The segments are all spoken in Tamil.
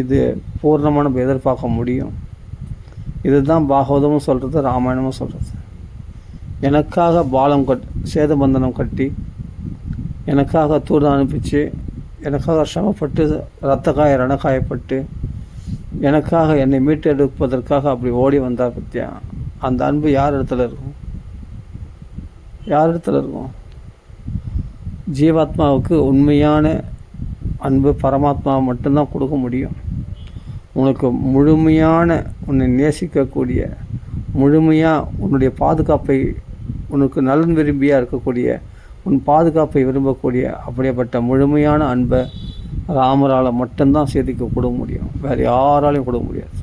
இது பூர்ணமாக நம்ம எதிர்பார்க்க முடியும். இதுதான் பாகவதமும் சொல்கிறது, ராமாயணமும் சொல்கிறது. எனக்காக சேதுபந்தனம் கட்டி, எனக்காக தூதம் அனுப்பிச்சு, எனக்காக சிரமப்பட்டு இரத்தக்காய ரணக்காயப்பட்டு, எனக்காக என்னை மீட்டெடுப்பதற்காக அப்படி ஓடி வந்தார் பற்றியா. அந்த அன்பு யார் இடத்துல இருக்கும்? யார் இடத்துல இருக்கும்? ஜீவாத்மாவுக்கு உண்மையான அன்பு பரமாத்மாவை மட்டும்தான் கொடுக்க முடியும். உனக்கு முழுமையான, உன்னை நேசிக்கக்கூடிய, முழுமையாக உன்னுடைய பாதுகாப்பை, உனக்கு நலன் விரும்பியாக இருக்கக்கூடிய, உன் பாதுகாப்பை விரும்பக்கூடிய அப்படிப்பட்ட முழுமையான அன்பை ராமரால் மட்டும்தான் சீதைக்கு கொடுக்க முடியும். வேறு யாராலையும் கொடுக்க முடியாது.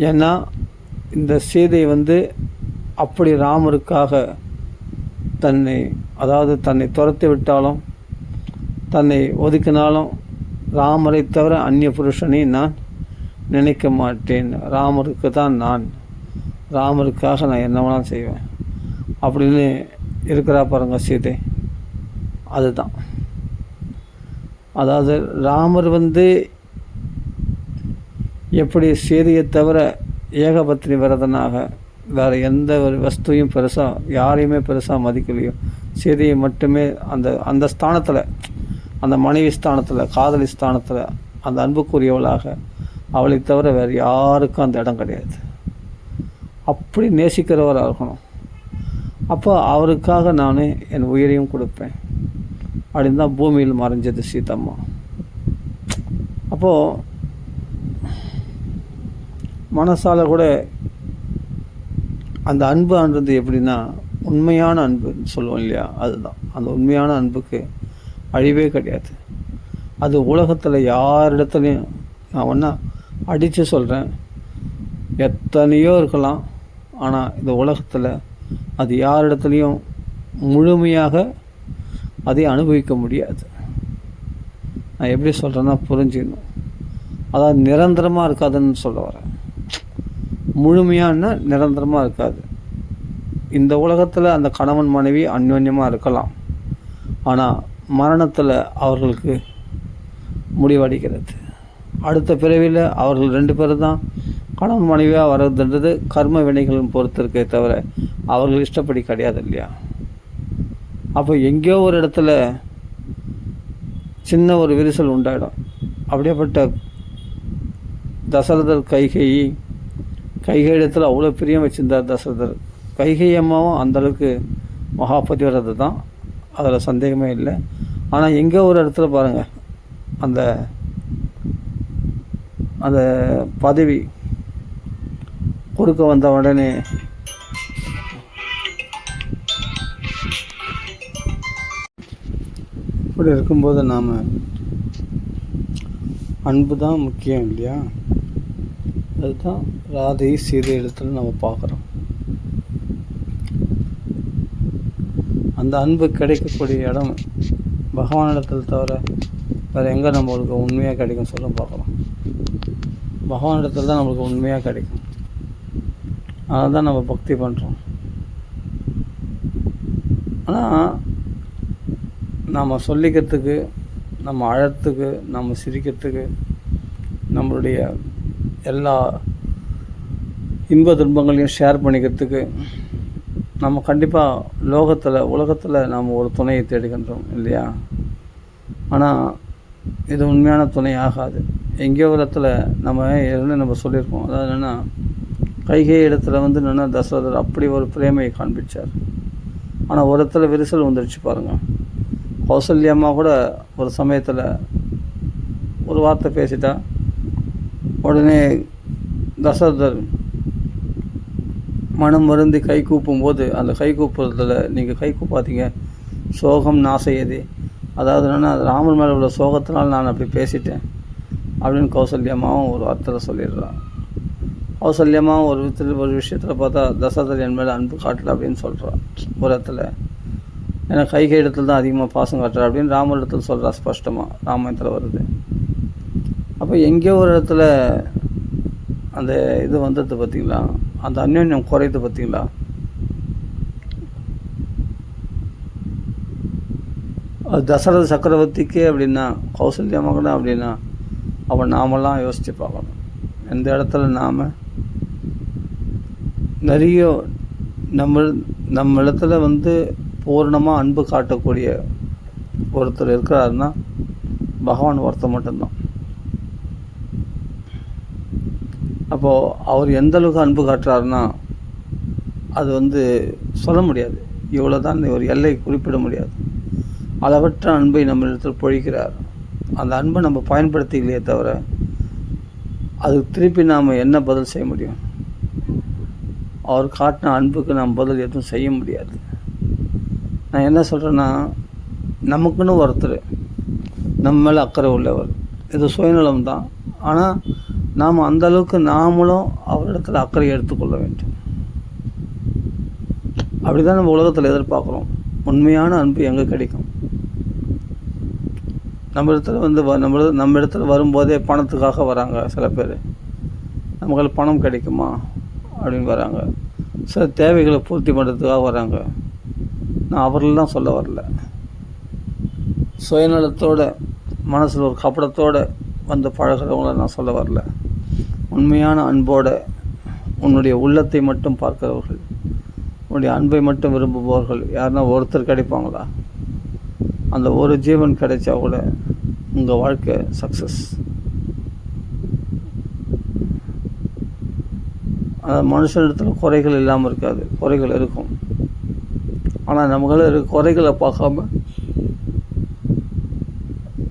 ஏன்னா இந்த சீதை அப்படி ராமருக்காக தன்னை துரத்தி விட்டாலும், தன்னை ஒதுக்கினாலும், ராமரை தவிர அந்நிய புருஷனை நான் நினைக்க மாட்டேன், ராமருக்கு தான் நான், ராமருக்காக நான் என்ன வேணாலும் செய்வேன் அப்படின்னு இருக்கிறா பாருங்க சீதை. அதுதான், அதாவது ராமர் எப்படி சீதையை தவிர ஏகபத்னி விரதனாக வேறு எந்த ஒரு வஸ்துவையும் பெருசாக, யாரையுமே பெருசாக மதிக்கலையோ, சீதையை மட்டுமே அந்த ஸ்தானத்தில், அந்த மனைவி ஸ்தானத்தில், காதலி ஸ்தானத்தில், அந்த அன்புக்குரியவளாக அவளை தவிர வேறு யாருக்கும் அந்த இடம் கிடையாது. அப்படி நேசிக்கிறவராக இருக்கணும். அப்போ அவருக்காக நான் என் உயிரையும் கொடுப்பேன் அப்படின்னு தான் பூமியில் மறைஞ்சது சீதம்மா. அப்போது மனசால் கூட அந்த அன்புன்றது எப்படின்னா உண்மையான அன்புன்னு சொல்லுவோம் இல்லையா, அதுதான். அந்த உண்மையான அன்புக்கு அழிவே கிடையாது. அது உலகத்தில் யாரிடத்துலையும், நான் ஒன்றா அடித்து சொல்கிறேன், எத்தனையோ இருக்கலாம், ஆனால் இந்த உலகத்தில் அது யாரிடத்துலையும் முழுமையாக அதை அனுபவிக்க முடியாது. நான் எப்படி சொல்கிறேன்னா புரிஞ்சுக்கணும். அதாவது நிரந்தரமாக இருக்காதுன்னு சொல்ல வரேன். முழுமையான நிரந்தரமாக இருக்காது. இந்த உலகத்தில் அந்த கணவன் மனைவி அந்யோன்யமாக இருக்கலாம், ஆனால் மரணத்தில் அவர்களுக்கு முடிவடைகிறது. அடுத்த பிறவியில் அவர்கள் 2 பேரும் தான் கணவன் மனைவியாக வர்றதுன்றது கர்ம வினைகளின் பொறுத்து இருக்கே தவிர அவர்கள் இஷ்டப்படி கிடையாது இல்லையா. அப்போ எங்கேயோ ஒரு இடத்துல சின்ன ஒரு விரிசல் உண்டாயிடும். அப்படியேப்பட்ட தசரதர் கைகை இடத்துல அவ்வளோ பிரியம் வச்சுருந்தார் தசரதர். கைகை அம்மாவும் அந்தளவுக்கு மகாபதிவிரதை தான், அதில் சந்தேகமே இல்லை. ஆனால் எங்கே ஒரு இடத்துல பாருங்கள், அந்த அந்த பதவி கொடுக்க வந்த உடனே இப்படி இருக்கும்போது நாம் அன்பு தான் முக்கியம் இல்லையா. அதுதான் ராதை சீதை இடத்துல நம்ம பார்க்குறோம். அந்த அன்பு கிடைக்கக்கூடிய இடம் பகவானிடத்தில் தவிர வேறு எங்கே நம்மளுக்கு உண்மையாக கிடைக்கும் சொல்ல பார்க்கலாம். பகவானிடத்தில் தான் நம்மளுக்கு உண்மையாக கிடைக்கும். அதை தான் நம்ம பக்தி பண்ணுறோம். ஆனால் நாம் சொல்லிக்கிறதுக்கு, நம்ம அழறதுக்கு, நம்ம சிரிக்கிறதுக்கு, நம்மளுடைய எல்லா இன்ப துன்பங்களையும் ஷேர் பண்ணிக்கிறதுக்கு நம்ம கண்டிப்பாக உலகத்தில் நாம் ஒரு துணையை தேடுகின்றோம் இல்லையா. ஆனால் இது உண்மையான துணை ஆகாது. எங்கேயோ ஒரு இடத்துல நம்ம சொல்லியிருக்கோம். அதாவது என்னென்னா, கைகை இடத்துல என்னென்னா தசரதர் அப்படி ஒரு பிரேமையை காண்பிச்சார். ஆனால் ஒரு இடத்துல விரிசல் வந்துடுச்சு பாருங்கள். கௌசல்யம்மா கூட ஒரு சமயத்தில் ஒரு வார்த்தை பேசிட்டா, உடனே தசரதர் மனம் வருந்தி கை கூப்பும்போது, அந்த கை கூப்புறதுல நீங்கள் கை கூப்பாதீங்க, சோகம் நாசையது, அதாவது என்னென்னா ராமர் மேலே உள்ள சோகத்தினால் நான் அப்படி பேசிட்டேன் அப்படின்னு கௌசல்யம்மாவும் ஒரு வார்த்தையில் சொல்லிடுறான். கௌசல்யம்மாவும் ஒரு விஷயத்தில் பார்த்தா தசரதர் என் மேலே அன்பு காட்டல அப்படின்னு சொல்கிறான் ஒரு இடத்துல. ஏன்னா கைகை இடத்துல தான் அதிகமாக பாசம் காட்டுற அப்படின்னு ராமர் இடத்துல சொல்கிறா ஸ்பஷ்டமாக, ராமாயணத்தில் வருது. அப்போ எங்கேயோ ஒரு இடத்துல அந்த இது வந்தது பார்த்திங்களா, அந்த அந்யோன்யம் குறையுது பார்த்திங்களா. தசரத சக்கரவர்த்திக்கே அப்படின்னா, கௌசல்யா மகனா அப்படின்னா, அப்போ நாமெல்லாம் யோசித்து பார்க்கணும். எந்த இடத்துல நாம் நிறைய நம்ம இடத்துல பூர்ணமாக அன்பு காட்டக்கூடிய ஒருத்தர் இருக்கிறாருன்னா பகவான் ஒருத்தர் மட்டும்தான். அப்போது அவர் எந்தளவுக்கு அன்பு காட்டுறாருன்னா அது சொல்ல முடியாது. இவ்வளோ தான் ஒரு எல்லை குறிப்பிட முடியாது. அளவற்ற அன்பை நம்ம இடத்தில் பொழிக்கிறார். அந்த அன்பை நம்ம பயன்படுத்திக்கலையே தவிர அதுக்கு திருப்பி நாம் என்ன பதில் செய்ய முடியும்? அவர் காட்டின அன்புக்கு நாம் பதில் எதுவும் செய்ய முடியாது. நான் என்ன சொல்கிறேன்னா, நமக்குன்னு ஒருத்தர் நம்ம மேலே அக்கறை உள்ளவர், இது சுயநலம் தான். ஆனால் நாம் அந்தளவுக்கு நாமளும் அவரிடத்தில் அக்கறை எடுத்துக்கொள்ள வேண்டும். அப்படி தான் நம்ம உலகத்தில் எதிர்பார்க்குறோம். உண்மையான அன்பு எங்கே கிடைக்கும்? நம்ம இடத்துல நம்ம இடத்துல வரும்போதே பணத்துக்காக வராங்க சில பேர். நமக்கு பணம் கிடைக்குமா அப்படின்னு வராங்க. சில தேவைகளை பூர்த்தி பண்ணுறதுக்காக வராங்க. நான் அவர்களெலாம் சொல்ல வரல. சுயநலத்தோட மனசில் ஒரு கப்படத்தோடு பழகிறவங்கள நான் சொல்ல வரல. உண்மையான அன்போடு உன்னுடைய உள்ளத்தை மட்டும் பார்க்கிறவர்கள், உன்னுடைய அன்பை மட்டும் விரும்புபவர்கள் யாருன்னா ஒருத்தர் கிடைப்பாங்களா? அந்த ஒரு ஜீவன் கிடைச்சா கூட உங்கள் வாழ்க்கை சக்ஸஸ். அந்த மனுஷனிடத்தில் குறைகள் இல்லாமல் இருக்காது, குறைகள் இருக்கும். ஆனால் நமக்குள்ள குறைகளை பார்க்காம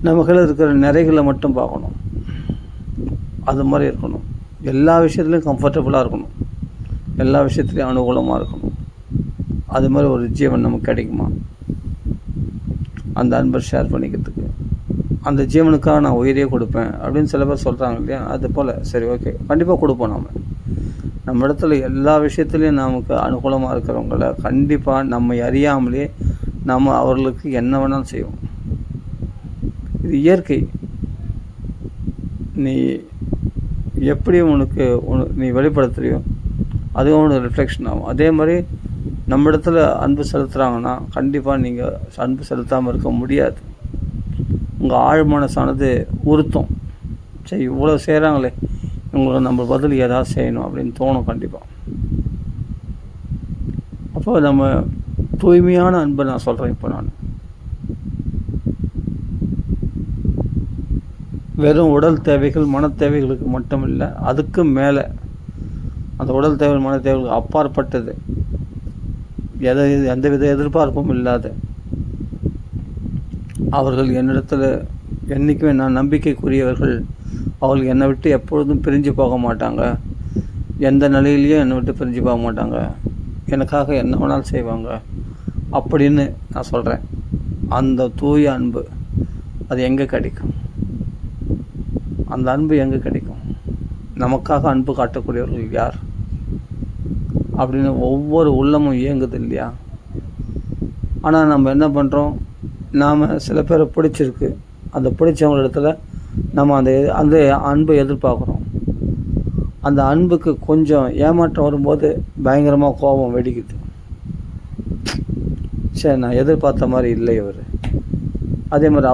நமக்குள்ள இருக்கிற நிறைகளை மட்டும் பார்க்கணும். அது மாதிரி இருக்கணும். எல்லா விஷயத்துலையும் கம்ஃபர்டபுளாக இருக்கணும், எல்லா விஷயத்துலையும் அனுகூலமாக இருக்கணும். அது மாதிரி ஒரு ஜீவன் நமக்கு கிடைக்குமா? அந்த அன்பை ஷேர் பண்ணிக்கிறதுக்கு அந்த ஜீவனுக்காக நான் உயிரையே கொடுப்பேன் அப்படின்னு சில பேர் சொல்கிறாங்க இல்லையா? அது போல் சரி, ஓகே, கண்டிப்பாக கொடுப்போம். நம்ம இடத்துல எல்லா விஷயத்துலையும் நமக்கு அனுகூலமாக இருக்கிறவங்கள கண்டிப்பாக நம்மை அறியாமலே நம்ம அவர்களுக்கு என்ன வேணாலும் செய்வோம். இது இயற்கை. நீ எப்படி நீ வெளிப்படுத்துறியோ அதுவும் உனக்கு ரிஃப்ளெக்ஷன் ஆகும். அதே மாதிரி நம்ம இடத்துல அன்பு செலுத்துகிறாங்கன்னா கண்டிப்பாக நீங்கள் அன்பு செலுத்தாமல் இருக்க முடியாது. உங்கள் ஆழ் மனசானது உறுத்தும். சரி, இவ்வளோ செய்கிறாங்களே, இவங்களுக்கு நம்ம பதில் ஏதாவது செய்யணும் அப்படின்னு தோணும் கண்டிப்பாக. அப்போ நம்ம தூய்மையான அன்பை நான் சொல்கிறேன். இப்போ நான் வெறும் உடல் தேவைகள் மன தேவைகளுக்கு மட்டும் இல்லை, அதுக்கு மேலே அந்த உடல் தேவை மன தேவைகளுக்கு அப்பாற்பட்டது, எந்தவித எதிர்பார்ப்பும் இல்லாத அவர்கள் என்னிடத்தில் என்றைக்குமே நான் நம்பிக்கைக்குரியவர்கள், அவர்கள் என்னை விட்டு எப்பொழுதும் பிரிஞ்சு போக மாட்டாங்க, எந்த நிலையிலையும் என்னை விட்டு பிரிஞ்சு போக மாட்டாங்க, எனக்காக என்ன வேணாலும் செய்வாங்க அப்படின்னு நான் சொல்கிறேன். அந்த தூய அன்பு அது எங்கே கிடைக்கும்? அந்த அன்பு எங்கே கிடைக்கும்? நமக்காக அன்பு காட்டக்கூடியவர்கள் யார் அப்படின்னு ஒவ்வொரு உள்ளமும் இயங்குது இல்லையா? ஆனால் நம்ம என்ன பண்ணுறோம்? நாம் சில பேரை பிடிச்சிருக்கு, அந்த பிடிச்சவங்க இடத்துல நம்ம அந்த அன்பை எதிர்பார்க்குறோம். அந்த அன்புக்கு கொஞ்சம் ஏமாற்றம் வரும்போது பயங்கரமாக கோபம் வெடிக்குது. சரி, நான் எதிர்பார்த்த மாதிரி இல்லை இவர். அதே மாதிரி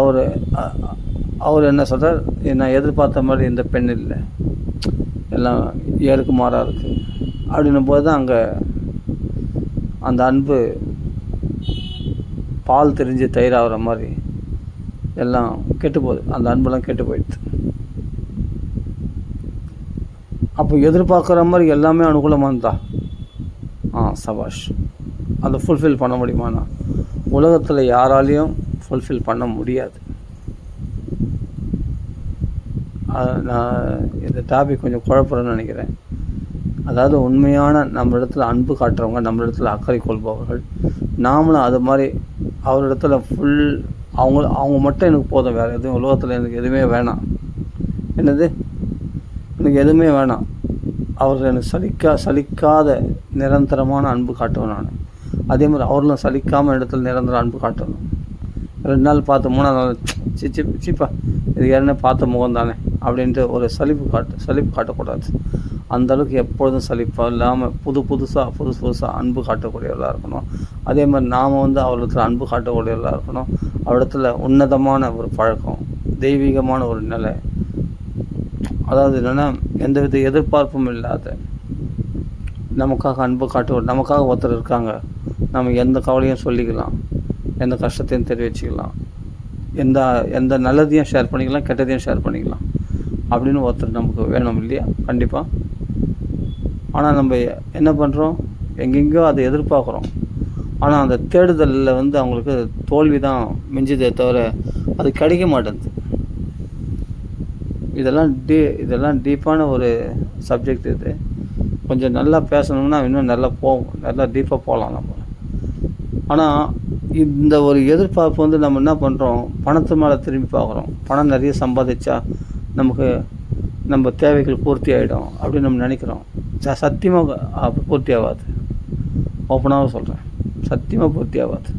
அவர் என்ன சொல்கிறார்? நான் எதிர்பார்த்த மாதிரி இந்த பெண் இல்லை, எல்லாம் ஏருக்கு மாறாக இருக்குது அப்படின்னும் போது தான் அங்கே அந்த அன்பு பால் தெரிஞ்சு தயிராகிற மாதிரி எல்லாம் கெட்டு போகுது. அந்த அன்பெல்லாம் கெட்டு போயிடுது. அப்போ எதிர்பார்க்குற மாதிரி எல்லாமே அனுகூலமாக இருந்தா சபாஷ். அதை ஃபுல்ஃபில் பண்ண முடியுமாண்ணா? உலகத்தில் யாராலையும் ஃபுல்ஃபில் பண்ண முடியாது. நான் இந்த டாபிக் கொஞ்சம் குழப்பறேன்னு நினைக்கிறேன். அதாவது உண்மையான நம்ம இடத்துல அன்பு காட்டுறவங்க, நம்ம இடத்துல அக்கறை கொள்பவர்கள், நாமளும் அது மாதிரி அவரிடத்துல அவங்க மட்டும் எனக்கு போதும், வேறு எதுவும் உலகத்தில் எனக்கு எதுவுமே வேணாம். என்னது? எனக்கு எதுவுமே வேணாம். அவர் எனக்கு சலிக்காத நிரந்தரமான அன்பு காட்டுவேன் நான். அதே மாதிரி அவர்களும் சலிக்காமல் இடத்துல நிரந்தர அன்பு காட்டணும். 2 நாள் பார்த்து 3ஆவது நாள் சீப்பா இது ஏற்கனவே பார்த்த முகம் தானே அப்படின்ட்டு ஒரு சலிப்பு காட்டக்கூடாது. அந்தளவுக்கு எப்பொழுதும் சலிப்பாக இல்லாமல் புதுசாக அன்பு காட்டக்கூடியவர்களாக இருக்கணும். அதே மாதிரி நாம் அவரிடத்துல அன்பு காட்டக்கூடியவர்களாக இருக்கணும். அவரிடத்துல உன்னதமான ஒரு பழக்கம், தெய்வீகமான ஒரு நிலை, அதாவது என்னென்னா எந்தவித எதிர்பார்ப்பும் இல்லாத நமக்காக அன்பு நமக்காக ஒருத்தர் இருக்காங்க, நம்ம எந்த கவலையும் சொல்லிக்கலாம், எந்த கஷ்டத்தையும் தெரிவிச்சுக்கலாம், எந்த நல்லதையும் ஷேர் பண்ணிக்கலாம், கெட்டதையும் ஷேர் பண்ணிக்கலாம் அப்படின்னு ஒருத்தர் நமக்கு வேணும் இல்லையா? கண்டிப்பாக. ஆனால் நம்ம என்ன பண்ணுறோம், எங்கெங்கேயோ அதை எதிர்பார்க்குறோம். ஆனால் அந்த தேடுதலில் அவங்களுக்கு தோல்வி தான் மிஞ்சுதே தவிர அது கிடைக்க மாட்டேங்குது. இதெல்லாம் டீப்பான ஒரு சப்ஜெக்ட். இது கொஞ்சம் நல்லா பேசணும்னா இன்னும் நல்லா டீப்பாக போகலாம் நம்ம. ஆனால் இந்த ஒரு எதிர்பார்ப்பு நம்ம என்ன பண்ணுறோம், பணத்து மேலே திரும்பி பார்க்குறோம். பணம் நிறைய சம்பாதிச்சா நமக்கு நம்ம தேவைகள் பூர்த்தி ஆகிடும் அப்படின்னு நம்ம நினைக்கிறோம். சத்தியமாக பூர்த்தி ஆகாது. ஓப்பனாக சொல்கிறேன், சத்தியமாக பூர்த்தி ஆகாது.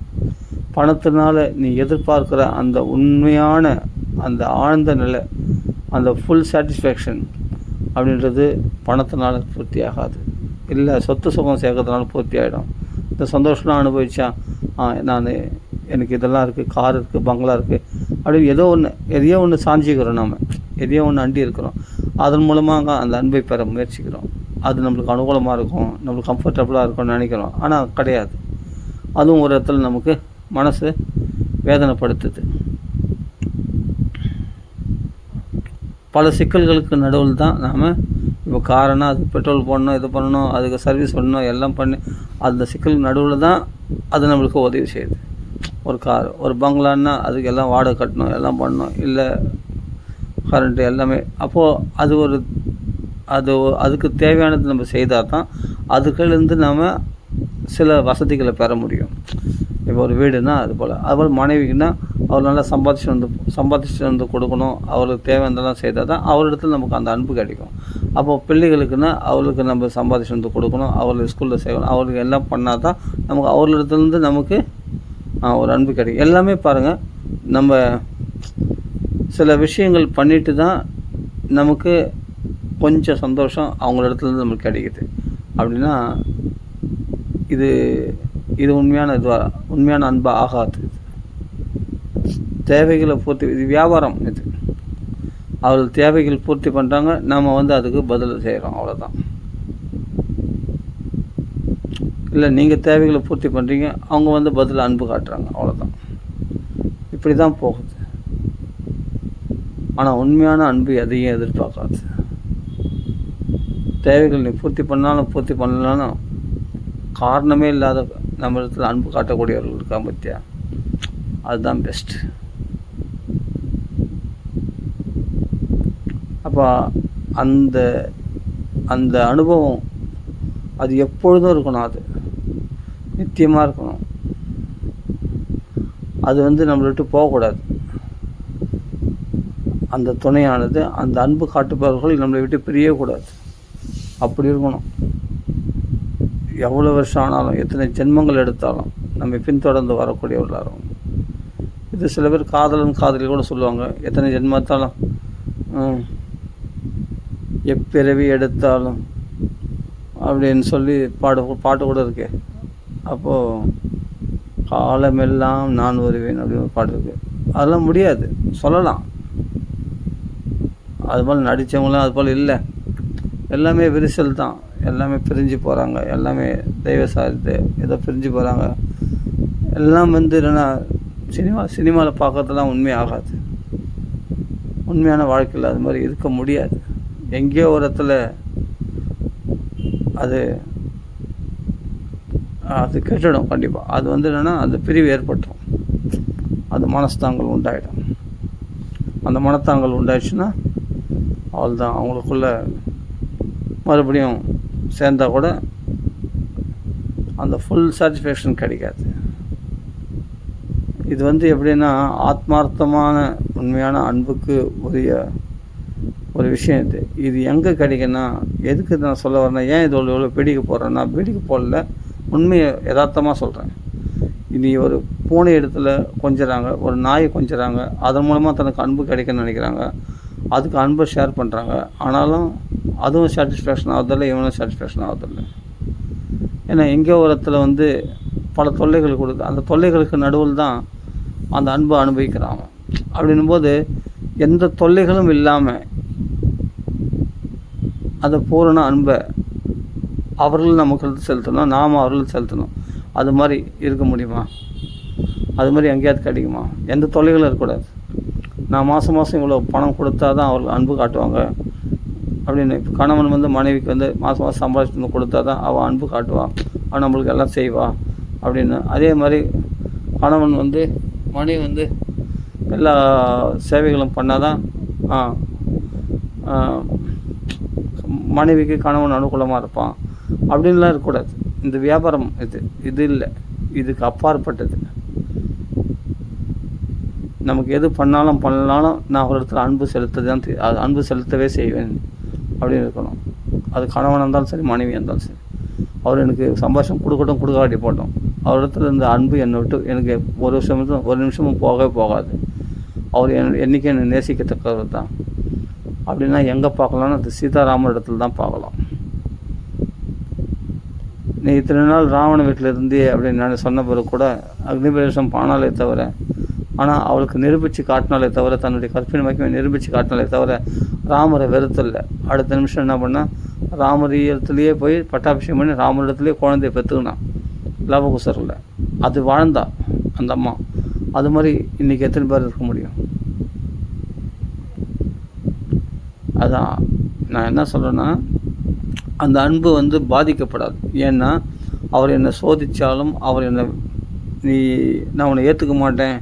பணத்தினால நீ எதிர்பார்க்குற அந்த உண்மையான அந்த ஆழ்ந்த நிலை, அந்த ஃபுல் சாட்டிஸ்ஃபேக்ஷன் அப்படின்றது பணத்தினால பூர்த்தி ஆகாது. இல்லை சொத்து சுகம் சேர்க்கறதுனால பூர்த்தி ஆகிடும். இந்த சந்தோஷம்லாம் அனுபவிச்சா எனக்கு இதெல்லாம் இருக்குது, கார் இருக்குது, பங்களா இருக்குது அப்படின்னு எதையோ ஒன்று சாஞ்சிக்கிறோம். நாம் எதையோ ஒன்று அண்டி இருக்கிறோம். அதன் மூலமாக அந்த அன்பை பெற முயற்சிக்கிறோம். அது நம்மளுக்கு அனுகூலமாக இருக்கும், நம்மளுக்கு கம்ஃபர்டபுளாக இருக்கும்னு நினைக்கிறோம். ஆனால் கிடையாது. அதுவும் ஒரு இடத்துல நமக்கு மனசு வேதனைப்படுத்துது. பல சிக்கல்களுக்கு நடுவில் தான் நாம் இப்போ காரணம் அதுக்கு பெட்ரோல் போடணும், இது பண்ணணும், அதுக்கு சர்வீஸ் பண்ணணும், எல்லாம் பண்ணி அந்த சிக்கலுக்கு நடுவில் தான் அது நம்மளுக்கு உதவி செய்யுது. ஒரு கார், ஒரு பங்களான்னா அதுக்கு எல்லாம் வாடகை கட்டணும், எல்லாம் பண்ணணும், இல்லை கரண்ட்டு எல்லாமே. அப்போது அதுக்கு தேவையானது நம்ம செய்தால் தான் அதுக்குலேருந்து நாம் சில வசதிகளை பெற முடியும். இப்போ ஒரு வீடுனா அதுபோல் மனைவிக்குன்னா அவர் நல்லா சம்பாதிச்சுட்டு வந்து கொடுக்கணும், அவருக்கு தேவையானதெல்லாம் செய்தால் தான் அவரிடத்துல நமக்கு அந்த அன்பு கிடைக்கும். அப்போது பிள்ளைகளுக்குன்னா அவர்களுக்கு நம்ம சம்பாதிச்சு வந்து கொடுக்கணும், அவர்களுக்கு ஸ்கூலில் செய்யணும், அவருக்கு எல்லாம் பண்ணால் தான் நமக்கு அவர்களிடத்துலேருந்து நமக்கு ஒரு அன்பு கிடைக்கும். எல்லாமே பாருங்கள், நம்ம சில விஷயங்கள் பண்ணிட்டு தான் நமக்கு கொஞ்சம் சந்தோஷம் அவங்களிடத்துலேருந்து நமக்கு கிடைக்குது. அப்படின்னா இது உண்மையான அன்பாக ஆகாது. தேவைகளை பூர்த்தி, இது வியாபாரம். இது அவர்கள் தேவைகள் பூர்த்தி பண்ணுறாங்க, நாம் அதுக்கு பதில் செய்கிறோம், அவ்வளோதான். இல்லை நீங்கள் தேவைகளை பூர்த்தி பண்ணுறீங்க, அவங்க பதில் அன்பு காட்டுறாங்க, அவ்வளோதான். இப்படி தான் போகுது. ஆனால் உண்மையான அன்பு எதையும் எதிர்பார்க்காது. தேவைகள் நீ பூர்த்தி பண்ணாலும் பூர்த்தி பண்ணலாலும் காரணமே இல்லாத நம்ம இடத்துல அன்பு காட்டக்கூடியவர்கள் இருக்காங்க பற்றியா, அதுதான் பெஸ்ட். அப்போ அந்த அனுபவம் அது எப்பொழுதும் இருக்கணும், அது நித்தியமாக இருக்கணும். அது நம்மளை விட்டு போகக்கூடாது. அந்த துணையானது, அந்த அன்பு காட்டுபவர்கள் நம்மளை விட்டு பிரியக்கூடாது. அப்படி இருக்கணும். எவ்வளோ வருஷம் ஆனாலும், எத்தனை ஜென்மங்கள் எடுத்தாலும் நம்ம பின்தொடர்ந்து வரக்கூடியவர்களாக இருக்கும். இது சில பேர் காதலி கூட சொல்லுவாங்க, எத்தனை ஜென்மத்தாலும் எப்பிறவி எடுத்தாலும் அப்படின்னு சொல்லி பாட்டு கூட இருக்கே. அப்போது காலமெல்லாம் நான் வருவேன் அப்படின்னு ஒரு பாட்டு இருக்குது. அதெல்லாம் முடியாது, சொல்லலாம். அதுபோல் நடித்தவங்களாம் அதுபோல் இல்லை. எல்லாமே விரிசல் தான், எல்லாமே பிரிஞ்சு போகிறாங்க, எல்லாமே தெய்வ சாதித்து ஏதோ பிரிஞ்சு போகிறாங்க. எல்லாம் என்னென்னா சினிமாவில் பார்க்கறதுலாம் உண்மையாகாது. உண்மையான வாழ்க்கையில் அது மாதிரி இருக்க முடியாது. எங்கேயோ ஒரு இடத்துல அது கெட்டுடும் கண்டிப்பாக. அது என்னென்னா அந்த பிரிவு ஏற்பட்டுரும், அது மனஸ்தாங்கள் உண்டாயிடும். அந்த மனத்தாங்கள் உண்டாயிடுச்சுன்னா அவ்வளோதான். அவங்களுக்குள்ள மறுபடியும் சேர்ந்தால் கூட அந்த ஃபுல் சாட்டிஸ்ஃபேக்ஷன் கிடைக்காது. இது எப்படின்னா ஆத்மார்த்தமான உண்மையான அன்புக்கு உரிய ஒரு விஷயம். இது எங்கே கிடைக்குன்னா, எதுக்கு நான் சொல்ல வரேன்னா, ஏன் இது எவ்வளோ பீடிக்க போடுறேன்னா, பீடிக்க போடல, உண்மையை யதார்த்தமாக சொல்கிறேன். இனி ஒரு பூனை இடத்துல கொஞ்சறாங்க, ஒரு நாயை கொஞ்சறாங்க, அதன் மூலமாக தனக்கு அன்பு கிடைக்குன்னு நினைக்கிறாங்க. அதுக்கு அன்பை ஷேர் பண்ணுறாங்க. ஆனாலும் அதுவும் சாட்டிஸ்ஃபேக்ஷன் ஆகுதில்லை, இவனும் சாட்டிஸ்ஃபேக்ஷன் ஆகுதில்லை. ஏன்னா எங்கேயோ ஒரு இடத்துல வந்து பல தொல்லைகள் கொடுக்குது. அந்த தொல்லைகளுக்கு நடுவில் தான் அந்த அன்பை அனுபவிக்கிறாங்க. அப்படின்னும்போது எந்த தொல்லைகளும் இல்லாமல் அந்த பூரண அன்பை அவர்கள் நமக்கு செலுத்தணும், நாம் அவர்களுக்கு செலுத்தணும். அது மாதிரி இருக்க முடியுமா? அது மாதிரி எங்கேயாவது கிடைக்குமா? எந்த தொல்லைகளும் இருக்கக்கூடாது. நான் மாதம் இவ்வளோ பணம் கொடுத்தா தான் அவர்கள் அன்பு காட்டுவாங்க அப்படின்னு. இப்போ கணவன் வந்து மனைவிக்கு வந்து மாதம் சம்பாதிச்சு கொடுத்தா தான் அவள் அன்பு காட்டுவாள், அவன் நம்மளுக்கு எல்லாம் செய்வா அப்படின்னு. அதே மாதிரி கணவன் வந்து மனைவி வந்து எல்லா சேவைகளும் பண்ணால் தான் மனைவிக்கு கணவன் அனுகூலமாக இருப்பான் அப்படின்லாம் இருக்கக்கூடாது. இந்த வியாபாரம் இது இல்லை, இதுக்கு அப்பாற்பட்டது. நமக்கு எது பண்ணாலும் நான் ஒரு இடத்துல அன்பு அன்பு செலுத்தவே செய்வேன் அப்படின்னு இருக்கணும். அது கணவனாக இருந்தாலும் சரி, மனைவியாக இருந்தாலும் சரி. அவர் எனக்கு சம்பாஷம் கொடுக்கட்டும், கொடுக்காட்டி போட்டோம், அவர் இடத்துல இருந்த அன்பு என்னை விட்டு எனக்கு ஒரு நிமிஷமும் போகவே போகாது. அவர் என்றைக்கும் என்னை நேசிக்கத்தக்கவர் தான். அப்படின்னா எங்கே பார்க்கலாம்னா அது சீதாராமர் இடத்துல தான் பார்க்கலாம். நீ இத்தனை நாள் ராவண வீட்டில் இருந்தே அப்படின்னு நான் சொன்ன பிறகு கூட அக்னிபிரவேசம் பானாலே தவிர, ஆனால் அவளுக்கு நிரூபித்து காட்டினாலே தவிர, தன்னுடைய கற்பிணி மகிமை நிரூபித்து காட்டினாலே தவிர ராமரை வெறுத்தல்ல. அடுத்த நிமிஷம் என்ன பண்ணால் ராமர் இடத்துலையே போய் பட்டாபிஷேகம் பண்ணி ராமர் இடத்துலையே குழந்தைய பெற்றுக்கினான் லவகுசரில். அது வாழ்ந்தா அந்த அம்மா. அது மாதிரி இன்றைக்கி எத்தனை பேர் இருக்க முடியும்? அதான் நான் என்ன சொல்கிறேன்னா, அந்த அன்பு வந்து பாதிக்கப்படாது. ஏன்னா அவர் என்னை சோதித்தாலும், அவர் என்னை நான் உன்னை ஏற்றுக்க மாட்டேன்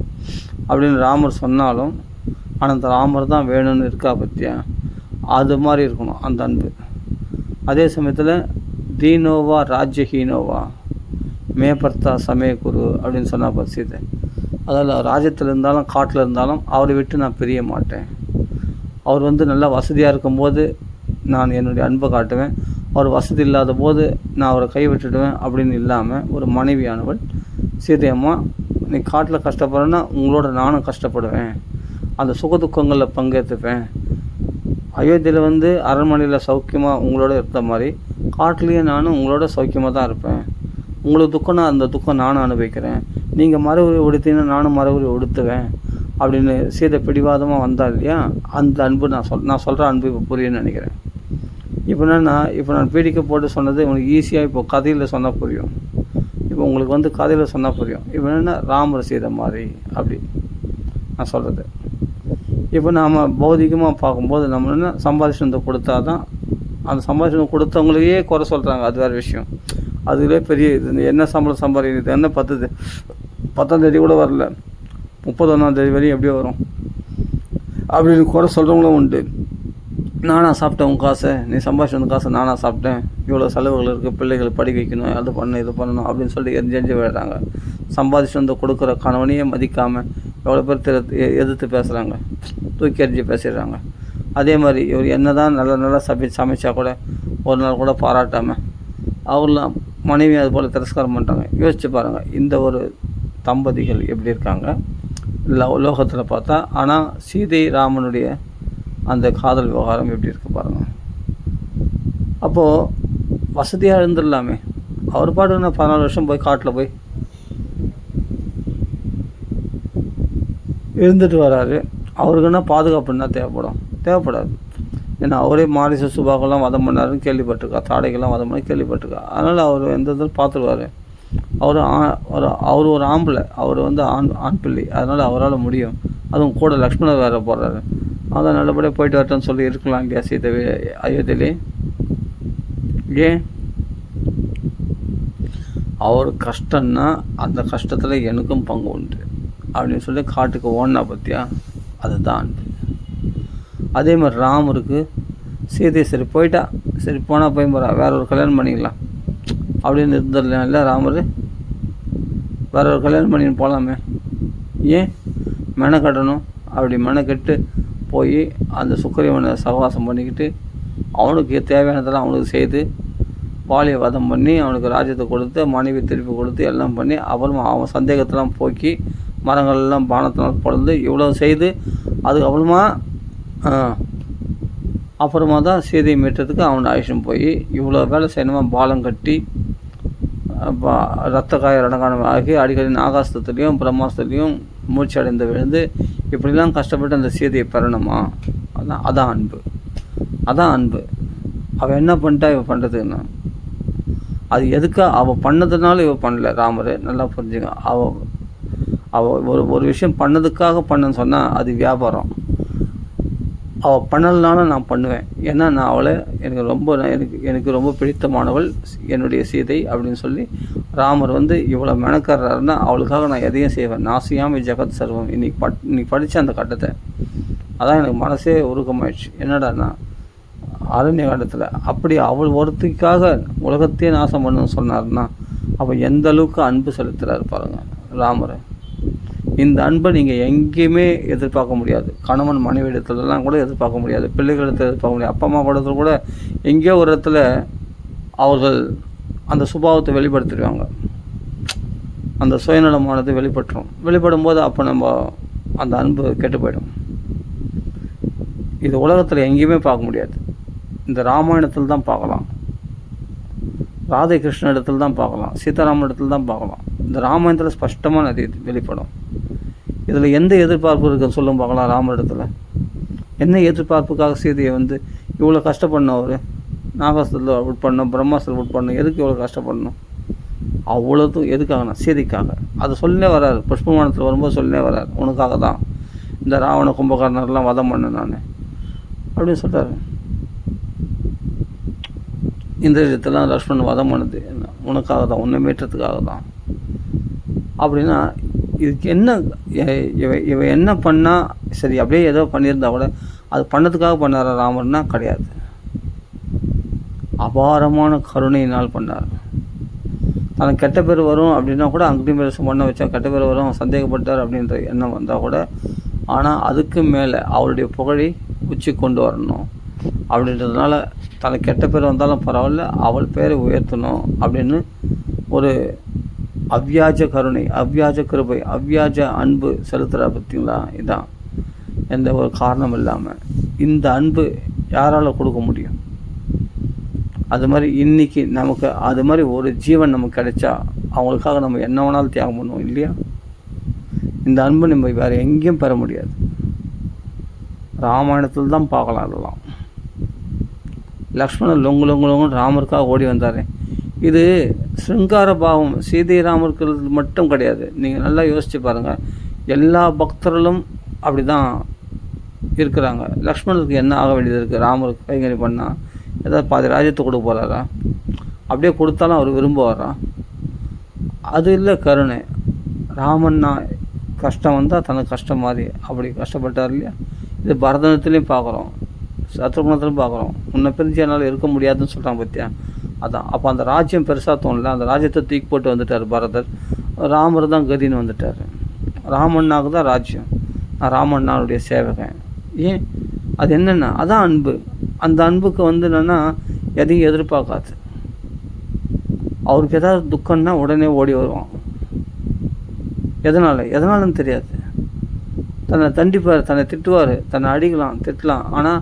அப்படின்னு ராமர் சொன்னாலும், ஆனால் அந்த ராமர் தான் வேணும்னு இருக்கா பற்றியா? அது மாதிரி இருக்கணும் அந்த அன்பு. அதே சமயத்தில் தீனோவா ராஜ்யஹீனோவா மேபர்த்தா சமயகுரு அப்படின்னு சொன்னால் பரிசீதை. அதில் ராஜ்யத்தில் இருந்தாலும் காட்டில் இருந்தாலும் அவரை விட்டு நான் பிரிய மாட்டேன். அவர் வந்து நல்லா வசதியாக இருக்கும்போது நான் என்னுடைய அன்பை காட்டுவேன், அவர் வசதி இல்லாத போது நான் அவரை கைவிட்டுடுவேன் அப்படின்னு இல்லாமல், ஒரு மனைவியானவள் சீதையம்மா நீ காட்டில் கஷ்டப்படுறேன்னா உங்களோட நானும் கஷ்டப்படுவேன், அந்த சுகதுக்கங்களில் பங்கேற்றுப்பேன். அயோத்தியில் வந்து அரண்மனையில் சௌக்கியமாக உங்களோட இருந்த மாதிரி காட்டிலேயே நானும் உங்களோட சௌக்கியமாக தான் இருப்பேன். உங்களுக்கு துக்கம்னா அந்த துக்கம் நானும் அனுபவிக்கிறேன், நீங்கள் மறுபடி உடுத்தினா நானும் மறுபடி உடுத்துவேன் அப்படின்னு சீதை பிடிவாதமாக வந்தா இல்லையா? அந்த அன்பு நான் சொல்கிற அன்பு இப்போ புரியுன்னு நினைக்கிறேன். இப்போ நான் பீடிக்க போட்டு சொன்னது உங்களுக்கு ஈஸியாக இப்போ கதையில் சொன்னால் புரியும். இப்போ உங்களுக்கு வந்து கதையில் சொன்னால் புரியும். இப்போ என்னென்னா ராமர் சீதை மாதிரி அப்படி நான் சொல்கிறது. இப்போ நாம் பௌதிகமாக பார்க்கும்போது நம்ம என்ன சம்பாதிச்சு கொடுத்தா தான், அந்த சம்பாதிச்சு கொடுத்தவங்களையே குறை சொல்கிறாங்க, அது வேறு விஷயம். அதுவே பெரிய இது. என்ன சம்பளம் சம்பாதிக்கிறது, என்ன 10ஆம் தேதி கூட வரல, 31ஆம் தேதி வரையும் எப்படியோ வரும் அப்படின்னு குறை சொல்கிறவங்களும் உண்டு. நானாக சாப்பிட்டேன் உன் காசை, நீ சம்பாதிச்சு வந்த காசை நானாக சாப்பிட்டேன், இவ்வளோ செலவுகள் இருக்குது, பிள்ளைகள் படிக்க வைக்கணும், அது பண்ணணும் இது பண்ணணும் அப்படின்னு சொல்லி எரிஞ்சு விடுறாங்க. சம்பாதிச்சு வந்து கொடுக்குற கணவனையே மதிக்காமல் எவ்வளோ பேர் எதிர்த்து பேசுகிறாங்க, தூக்கி எறிஞ்சு பேசிடுறாங்க. அதே மாதிரி இவர் என்ன தான் நல்லா சமைச்சா கூட ஒரு நாள் கூட பாராட்டாமல் அவர்லாம் மனைவி அது போல் திரஸ்காரம் பண்ணிட்டாங்க. யோசிச்சு பாருங்கள், இந்த ஒரு தம்பதிகள் எப்படி இருக்காங்க லோகத்தில் பார்த்தா. ஆனால் சீதை ராமனுடைய அந்த காதல் விவகாரம் எப்படி இருக்கு பாருங்கள். அப்போது வசதியாக இருந்துடலாமே, அவர் பாட்டுன்னா 14 வருஷம் போய் காட்டில் போய் இருந்துட்டு வராரு. அவருக்குன்னா பாதுகாப்புன்னா தேவைப்படாது. ஏன்னா அவரே மாரிச சுபாக்கெல்லாம் வதம் பண்ணாருன்னு கேள்விப்பட்டிருக்கா, தாடைகள்லாம் வதம் பண்ணி கேள்விப்பட்டிருக்கா. அதனால் அவர் எந்த இதில் பார்த்துருவார். அவர் ஒரு ஆம்பளை, அவர் வந்து ஆண் பிள்ளை, அதனால் அவரால் முடியும். அதுவும் கூட லக்ஷ்மணர் வேறு போடுறாரு. அதான் நல்லபடியாக போயிட்டு வரட்டும்னு சொல்லி இருக்கலாம் இல்லையா சீதை அயோத்தியிலே? ஏன் அவர் கஷ்டம்னா அந்த கஷ்டத்தில் எனக்கும் பங்கு உண்டு அப்படின்னு சொல்லி காட்டுக்கு ஓடினா பற்றியா, அதுதான் அன்பு. அதே மாதிரி ராமருக்கு சீதை சரி போயிட்டா, சரி போனால் போய் வேற ஒரு கல்யாணம் பண்ணிக்கலாம் அப்படின்னு இருந்துடலாம் இல்லை? ராமர் வேற ஒரு கல்யாணம் பண்ணின்னு போகலாமே, ஏன் மெனை கட்டணும்? அப்படி மெனை கட்டு போய் அந்த சுக்கிரீவனை சகவாசம் பண்ணிக்கிட்டு அவனுக்கு தேவையானதெல்லாம் அவனுக்கு செய்து பாலியை வதம் பண்ணி அவனுக்கு ராஜ்யத்தை கொடுத்து மனைவி திருப்பி கொடுத்து எல்லாம் பண்ணி அப்புறமா அவன் சந்தேகத்தெல்லாம் போக்கி மரங்கள்லாம் பானத்தினால் பொழுது இவ்வளோ செய்து அதுக்கப்புறமா அப்புறமா தான் சீதையை மீட்டதுக்கு அவனை ஆயுஷம் போய் இவ்வளோ வேலை செய்யணுமா பாலம் கட்டி ரத்த காய ரணகானம் ஆகி அடிக்கடி ஆகாசத்துலேயும் பிரம்மாஸ்திரத்துலேயும் மூச்சு அடைந்து விழுந்து இப்படிலாம் கஷ்டப்பட்டு அந்த சீதையை பெறணுமா? அதான் அன்பு. அவள் என்ன பண்ணிட்டா இவள் பண்ணுறதுன்னா அது எதுக்கா அவள் பண்ணதுனால இவள் பண்ணல. ராமர் நல்லா புரிஞ்சுங்க. அவள் ஒரு விஷயம் பண்ணதுக்காக பண்ணன்னு சொன்னால் அது வியாபாரம். அவள் பண்ணலனாலும் நான் பண்ணுவேன். ஏன்னா நான் அவளை எனக்கு ரொம்ப பிடித்தமானவள் என்னுடைய சீதை அப்படின்னு சொல்லி ராமர் இவ்வளோ மெனக்கறாருன்னா அவளுக்காக நான் எதையும் செய்வேன். நாசியாமி ஜெகத் சர்வம். இன்னைக்கு படித்த அந்த கட்டத்தை அதான் எனக்கு மனசே உருக்கமாயிடுச்சு. என்னடான்னா அரண்ய காண்டத்தில் அப்படி அவள் ஒருத்திக்காக உலகத்தையே நாசம் பண்ணணும்னு சொன்னார்னா அவள் எந்த அளவுக்கு அன்பு செலுத்துகிறாரு பாருங்கள் ராமர். இந்த அன்பை நீங்கள் எங்கேயுமே எதிர்பார்க்க முடியாது. கணவன் மனைவி இடத்துலலாம் கூட எதிர்பார்க்க முடியாது. பிள்ளைகளிடத்தில் எதிர்பார்க்க முடியாது. அப்பா அம்மா இடத்துல கூட எங்கேயோ ஒரு இடத்துல அவர்கள் அந்த சுபாவத்தை வெளிப்படுத்திடுவாங்க. அந்த சுயநலமானது வெளிப்படும் போது அப்போ நம்ம அந்த அன்பு கெட்டு போயிடும். இது உலகத்தில் எங்கேயுமே பார்க்க முடியாது. இந்த ராமாயணத்தில் தான் பார்க்கலாம், ராதை கிருஷ்ண இடத்துல தான் பார்க்கலாம், சீதாராமன் இடத்துல தான் பார்க்கலாம். இந்த ராமாயணத்தில் ஸ்பஷ்டமாக அது வெளிப்படும். இதில் எந்த எதிர்பார்ப்பு இருக்குன்னு சொல்லும் பார்க்கலாம். ராமர் இடத்துல என்ன எதிர்பார்ப்புக்காக சீதையை இவ்வளோ கஷ்டப்படணும்? அவர் நாகாசத்தில் உட்படணும், பிரம்மாஸ்திரத்தில் உட்படணும். எதுக்கு இவ்வளோ கஷ்டப்படணும்? அவ்வளோதும் எதுக்காகனா சீதைக்காக. அதை சொல்லே வராரு. புஷ்பமானத்தில் வரும்போது சொல்லே வராரு, உனக்காக தான் இந்த ராவண கும்பகர்ணர்லாம் வதம் பண்ணேன் நான் அப்படின்னு சொல்கிறாரு. இந்த இடத்துலாம் லக்ஷ்மணன் வதம் பண்ணது உனக்காக தான், உன்னை மீட்டத்துக்காக தான். அப்படின்னா இதுக்கு என்ன இவ என்ன பண்ணால் சரி, அப்படியே ஏதோ பண்ணியிருந்தா கூட அது பண்ணதுக்காக பண்ணார ராமர்னா கிடையாது. அபாரமான கருணையினால் பண்ணார். தனக்கு கெட்ட பேர் வரும் அப்படின்னா கூட அங்கேயும் பேர் பண்ண வச்சா கெட்ட பேர் வரும், சந்தேகப்பட்டார் அப்படின்ற எண்ணம் வந்தால் கூட, ஆனால் அதுக்கு மேலே அவருடைய புகழை உச்சி கொண்டு வரணும் அப்படின்றதுனால தனக்கு கெட்ட பேர் வந்தாலும் பரவாயில்ல, அவள் பேரை உயர்த்தணும் அப்படின்னு ஒரு அவ்வியாஜ கருணை, அவ்வியாஜ கிருபை, அவ்வியாஜ அன்பு செலுத்துகிறா பார்த்தீங்களா? இதான் எந்த ஒரு காரணம் இல்லாமல். இந்த அன்பு யாரால் கொடுக்க முடியும்? அது மாதிரி இன்றைக்கி நமக்கு அது மாதிரி ஒரு ஜீவன் நமக்கு கிடைச்சா அவங்களுக்காக நம்ம என்ன வேணாலும் தியாகம் பண்ணுவோம் இல்லையா? இந்த அன்பு நம்ம வேறு எங்கேயும் பெற முடியாது. ராமாயணத்தில் தான் பார்க்கலாம். அதெல்லாம் லக்ஷ்மணன் லொங்குன்னு ராமருக்காக ஓடி வந்தார். இது சிருங்கார பாவம் சீதை ராமருக்கு மட்டும் கிடையாது. நீங்கள் நல்லா யோசித்து பாருங்கள். எல்லா பக்தர்களும் அப்படி தான் இருக்கிறாங்க. லக்ஷ்மணருக்கு என்ன ஆக வேண்டியது இருக்குது? ராமருக்கு கைங்கறி பண்ணால் ஏதாவது பாதி ராஜ்யத்தை கொடுக்க போகிறாரா? அப்படியே கொடுத்தாலும் அவர் விரும்புவாரா? அது இல்லை கருணை. ராமன்னா கஷ்டம் வந்தால் தனக்கு கஷ்டம் மாதிரி அப்படி கஷ்டப்பட்டார் இல்லையா? இது பரதனத்துலேயும் பார்க்குறோம், சத்ருகுணத்துலையும் பார்க்குறோம். உன்னை பிரிஞ்சு என்னால் இருக்க முடியாதுன்னு சொல்கிறாங்க பற்றியா? அதான். அப்போ அந்த ராஜ்யம் பெருசாக தோணல. அந்த ராஜ்யத்தை தூக்கி போட்டு வந்துட்டார் பரதர். ராமர் தான் கதின்னு வந்துட்டார். ராமண்ணாவுக்கு தான் ராஜ்யம். நான் ராமண்ணாவுடைய சேவகன். ஏன்? அது என்னென்னா அதான் அன்பு. அந்த அன்புக்கு என்னென்னா எதையும் எதிர்பார்க்காது. அவருக்கு ஏதாவது துக்கம்னா உடனே ஓடி வருவான். எதனாலன்னு தெரியாது. தன்னை தண்டிப்பார், தன்னை திட்டுவார், தன்னை அடிக்கலாம், திட்டலாம். ஆனால்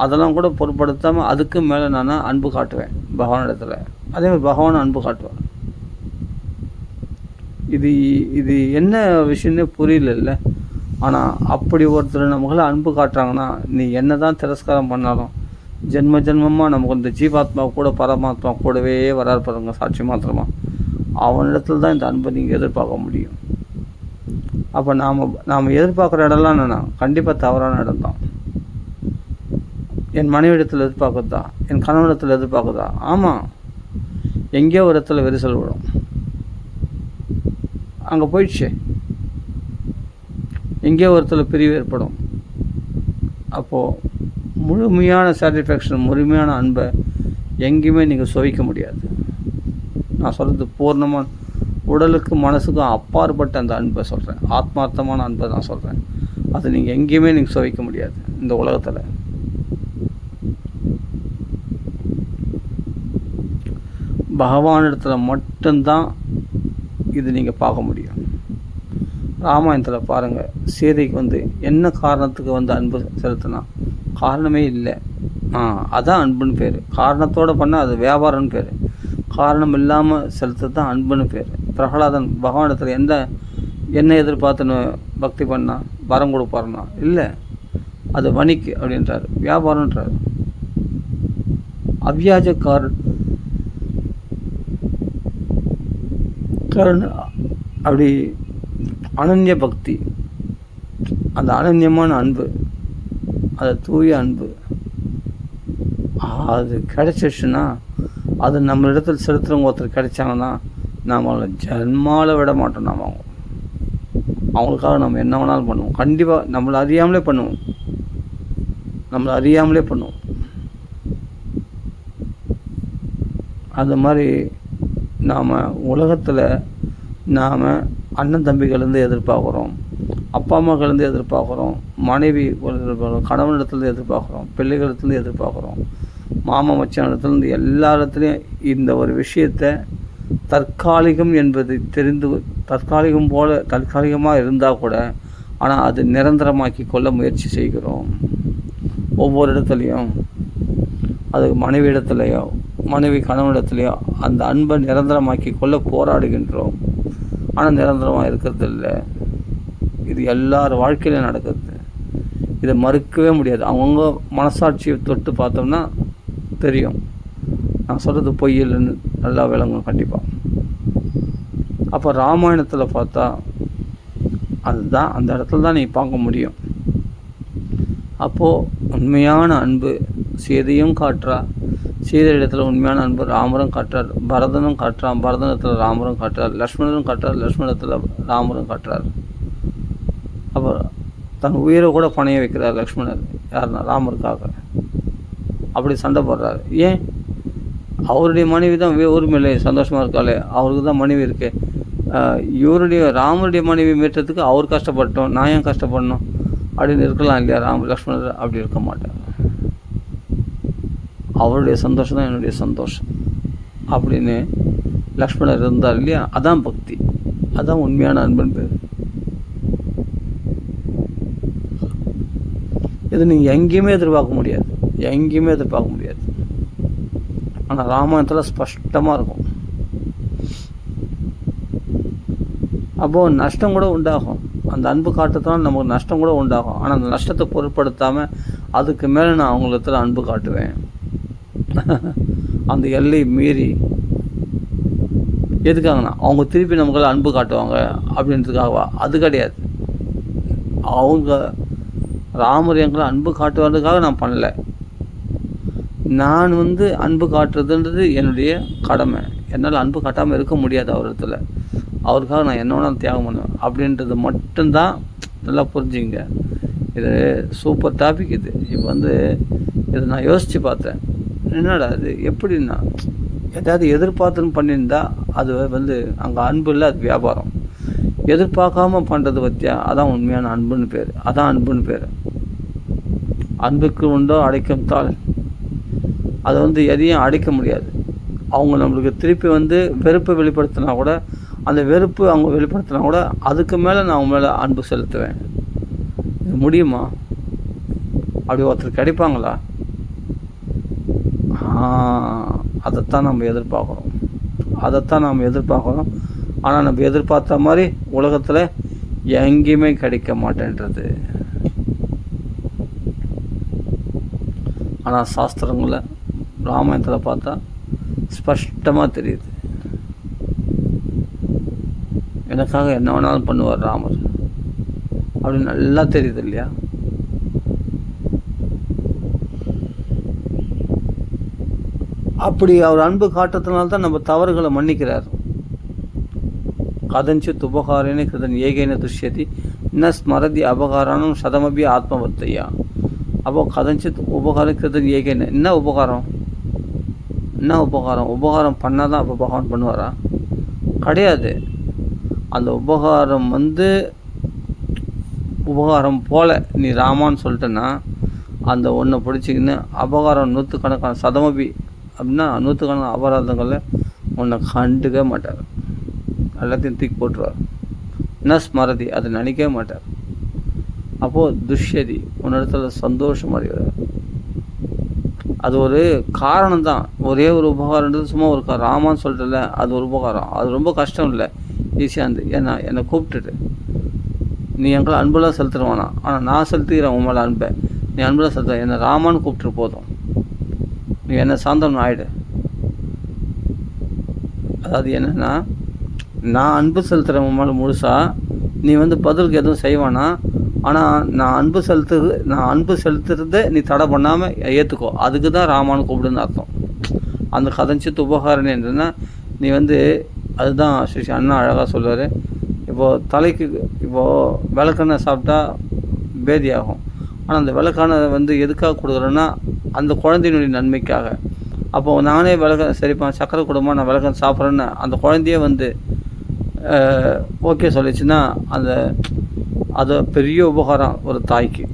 அதெல்லாம் கூட பொருட்படுத்தாமல் அதுக்கு மேலே நான் அன்பு காட்டுவேன் பகவானிடத்தில். அதே மாதிரி பகவான் அன்பு காட்டுவார். இது என்ன விஷயம்னே புரியல. ஆனால் அப்படி ஒருத்தர் நமக்குள்ள அன்பு காட்டுறாங்கன்னா நீ என்ன தான் திரஸ்காரம் பண்ணாலும் ஜென்ம ஜென்மமாக நமக்கு இந்த ஜீவாத்மா கூட பரமாத்மா கூடவே வராது பாருங்க, சாட்சி மாத்திரமா. அவனிடத்துல தான் இந்த அன்பை நீங்கள் எதிர்பார்க்க முடியும். அப்போ நாம் எதிர்பார்க்குற இடம்லாம் என்னென்னா கண்டிப்பாக தவறான இடம் தான். என் மனைவிடத்தில் எதிர்பார்க்குறதா, என் கணவனிடத்தில் எதிர்பார்க்குறதா? ஆமாம், எங்கேயோ ஒரு இடத்துல விரிசல் விடும். அங்கே போயிடுச்சு. எங்கேயோ ஒரு இடத்துல பிரிவு ஏற்படும். அப்போது முழுமையான சாட்டிஸ்ஃபேக்ஷன், முழுமையான அன்பை எங்கேயுமே நீங்கள் சுவைக்க முடியாது. நான் சொல்கிறது பூர்ணமான உடலுக்கு மனசுக்கும் அப்பாற்பட்ட அந்த அன்பை சொல்கிறேன். ஆத்மார்த்தமான அன்பை நான் சொல்கிறேன். அது நீங்கள் எங்கேயுமே நீங்கள் சுவைக்க முடியாது இந்த உலகத்தில். பகவானிடத்தில் மட்டும்தான் இது நீங்கள் பார்க்க முடியும். ராமாயணத்தில் பாருங்கள், சீதைக்கு வந்து என்ன காரணத்துக்கு வந்து அன்பு செலுத்தினா? காரணமே இல்லை. அதான் அன்புன்னு பேர். காரணத்தோடு பண்ணால் அது வியாபாரம்னு பேர். காரணம் இல்லாமல் செலுத்துறது தான் அன்புன்னு பேர். பிரகலாதன் பகவானிடத்தில் என்ன எதிர்பார்த்துன்னு பக்தி பண்ணால் வரம் கொடுப்பாருன்னா இல்லை, அது வணிக்கு அப்படின்றார், வியாபாரம்ன்றார். அவ்வியாஜ அப்படி அனன்ய பக்தி, அந்த அனன்யமான அன்பு, அது தூய அன்பு, அது கிடைச்சிடுச்சுன்னா அது நம்மளிடத்தில் செலுத்துகிறவங்க ஒருத்தர் கிடைச்சாங்கன்னா நாம் அவங்கள ஜன்மாவில் விட மாட்டோம். நாம் அவங்களுக்காக நம்ம என்ன வேணாலும் பண்ணுவோம். கண்டிப்பாக நம்மளை அறியாமலே பண்ணுவோம். அது மாதிரி நாம் உலகத்தில் நாம் அண்ணன் தம்பிகள்லேருந்து எதிர்பார்க்குறோம், அப்பா அம்மாக்கள்லேருந்து எதிர்பார்க்குறோம், மனைவி கணவனிடத்துலேருந்து எதிர்பார்க்குறோம், பிள்ளைகளிடத்துலேருந்து எதிர்பார்க்குறோம், மாமா மச்சானிடத்துலேருந்து எல்லா இடத்துலையும் இந்த ஒரு விஷயத்தை தற்காலிகம் என்பது தற்காலிகமாக இருந்தால் கூட ஆனால் அது நிரந்தரமாக்கி கொள்ள முயற்சி செய்கிறோம். ஒவ்வொரு இடத்துலையும் அது மனைவி இடத்துலையோ மனைவி கணவனிடத்துலையோ அந்த அன்பை நிரந்தரமாக்கி கொள்ள போராடுகின்றோம். ஆனால் நிரந்தரமாக இருக்கிறது இல்லை. இது எல்லார் வாழ்க்கையிலும் நடக்குது. இதை மறுக்கவே முடியாது. அவங்க மனசாட்சியை தொட்டு பார்த்தோம்னா தெரியும். நான் சொல்கிறது பொய் இல்லைன்னு நல்லா விளங்கும் கண்டிப்பாக. அப்போ ராமாயணத்தில் பார்த்தா அதுதான், அந்த இடத்துல தான் நீ பார்க்க முடியும். அப்போது உண்மையான அன்பு சீதையும் காட்டுறா. சீதை இடத்துல உண்மையான அன்பு ராமரும் காட்டுறார், பரதனும் காட்டுறான், பரதனத்தில் ராமரும் காட்டுறார், லக்ஷ்மணரும் காட்டுறார், லக்ஷ்மணத்தில் ராமரும் காட்டுறார். அப்போ தன் உயிரை கூட பணைய வைக்கிறார் லக்ஷ்மணர். யாருன்னா ராமருக்காக. அப்படி சண்டை போடுறாரு. ஏன்? அவருடைய மனைவி தான் ஊர்மையிலே சந்தோஷமாக இருக்காளே, அவருக்கு தான் மனைவி இருக்கு. ராமருடைய மனைவி மீட்டதுக்கு அவர் கஷ்டப்பட்டோம், நான் ஏன் கஷ்டப்படணும் அப்படின்னு இருக்கலாம் இல்லையா? லக்ஷ்மணர் அப்படி இருக்க மாட்டார். அவருடைய சந்தோஷம் தான் என்னுடைய சந்தோஷம் அப்படின்னு லக்ஷ்மணர் இருந்தார் இல்லையா? அதான் பக்தி, அதான் உண்மையான அன்பன் பேர். இது நீங்கள் எங்கேயுமே எதிர்பார்க்க முடியாது. ஆனால் ராமாயணத்தில் ஸ்பஷ்டமாக இருக்கும். அப்போது நஷ்டம் கூட உண்டாகும். அந்த அன்பு காட்டுறதுனால நமக்கு நஷ்டம் கூட உண்டாகும். ஆனால் அந்த நஷ்டத்தை பொருட்படுத்தாமல் அதுக்கு மேலே நான் அவங்களிடத்தில் அன்பு காட்டுவேன். அந்த எல்லை மீறி எதுக்காகண்ணா அவங்க திருப்பி நமக்குள்ள அன்பு காட்டுவாங்க அப்படின்றதுக்காகவா? அது கிடையாது. அவங்க ராமர் எங்களை அன்பு காட்டுவதுக்காக நான் பண்ணலை. நான் அன்பு காட்டுறதுன்றது என்னுடைய கடமை. என்னால் அன்பு காட்டாமல் இருக்க முடியாது அவரிடத்துல. அவருக்காக நான் என்ன வேணாலும் தியாகம் பண்ணுவேன் அப்படின்றது மட்டும்தான். நல்லா புரிஞ்சுங்க. இது சூப்பர் டாபிக். இப்போ இதை நான் யோசித்து பார்த்தேன். என்னடா இது எப்படின்னா, ஏதாவது எதிர்பார்த்துன்னு பண்ணியிருந்தா அது அங்கே அன்பு இல்லை, அது வியாபாரம். எதிர்பார்க்காம பண்ணுறது பற்றியா, அதான் உண்மையான அன்புன்னு பேர். அன்புக்கு உண்டோ அடைக்கும் தாள். அதை எதையும் அடைக்க முடியாது. அவங்க நம்மளுக்கு திருப்பி வெறுப்பை வெளிப்படுத்தினா கூட, அந்த வெறுப்பு அவங்க வெளிப்படுத்தினா கூட அதுக்கு மேலே நான் அவங்க மேலே அன்பு செலுத்துவேன். இது முடியுமா? அப்படி ஒருத்தர் கிடைப்பாங்களா? அதைத்தான் நம்ம எதிர்பார்க்குறோம். ஆனால் நம்ம எதிர்பார்த்த மாதிரி உலகத்தில் எங்கேயுமே கிடைக்க மாட்டேன்றது. ஆனால் சாஸ்திரங்களில் ராமாயணத்தில் பார்த்தா ஸ்பஷ்டமாக தெரியுது. எனக்காக என்ன வேணாலும் பண்ணுவார் ராமர் அப்படின்னு நல்லா தெரியுது இல்லையா? அப்படி அவர் அன்பு காட்டுறதுனால தான் நம்ம தவறுகளை மன்னிக்கிறார். கதஞ்சித் உபகாரேன கிருதன் ஏகேன துஷ்யதி ந ஸ்மரதி அபகாரானும் சதமபி ஆத்மவத்தையா. அப்போது கதஞ்சித் உபகாரம் கிருதன் ஏகேன என்ன உபகாரம் உபகாரம் பண்ணால் தான் அப்போ பகவான் பண்ணுவாரா? கிடையாது. அந்த உபகாரம் உபகாரம் போல் நீ ராமான்னு சொல்லிட்டேன்னா அந்த ஒன்றை பிடிச்சிக்கின்னு அபகாரம் 100 கணக்கான சதமபி அப்படின்னா 100 கணக்கான அபராதங்களில் உன்னை கண்டுக்க மாட்டார், எல்லாத்தையும் தூக்கி போட்டுருவார். என்ன ஸ்மரதி, அதை நினைக்கவே மாட்டார். அப்போது துஷ்யதி, உன்னிடத்துல சந்தோஷம் அடைகிறார். அது ஒரு காரணம் தான், ஒரே ஒரு உபகாரன்றது சும்மா ஒரு ராமான்னு சொல்லிட்டுல, அது ஒரு உபகாரம். அது ரொம்ப கஷ்டம் இல்லை, ஈஸியாக இருந்து. என்னை கூப்பிட்டுட்டு நீ எங்களை அன்பெல்லாம் செலுத்துருவானா, ஆனால் நான் செலுத்துக்கிறேன் உன் மேலே அன்பை. நீ அன்பெல்லாம் செலுத்த, என்னை ராமான்னு கூப்பிட்டுட்டு போதும், நீ என்னை சாந்தம் ஆயிடு. அதாவது என்னென்னா, நான் அன்பு செலுத்துகிறேன் உன் மேலே முழுசாக, நீ பதிலுக்கு எதுவும் செய்வானா, ஆனால் நான் அன்பு செலுத்துறதை நீ தடை பண்ணாமல் ஏற்றுக்கோ, அதுக்கு தான் ராமான்னு கூப்பிடுன்னு அர்த்தம். அந்த கதஞ்சித்து உபகாரணி என்றுன்னா நீ அதுதான் ஸ்ரீ அண்ணா அழகாக சொல்லுவார். இப்போது தலைக்கு விளக்கெண்ணெய் சாப்பிட்டா பேதி ஆகும், ஆனால் அந்த விளக்கெண்ணெய் எதுக்காக கொடுக்குறேன்னா அந்த குழந்தையினுடைய நன்மைக்காக. அப்போது நானே சரிப்பா சக்கரை கொடுமா, நான் விளக்கெண்ணெய் சாப்பிட்றேன்னு அந்த குழந்தையே ஓகே சொல்லிச்சுன்னா அது பெரிய உபகாரம் ஒரு தாய்க்கு.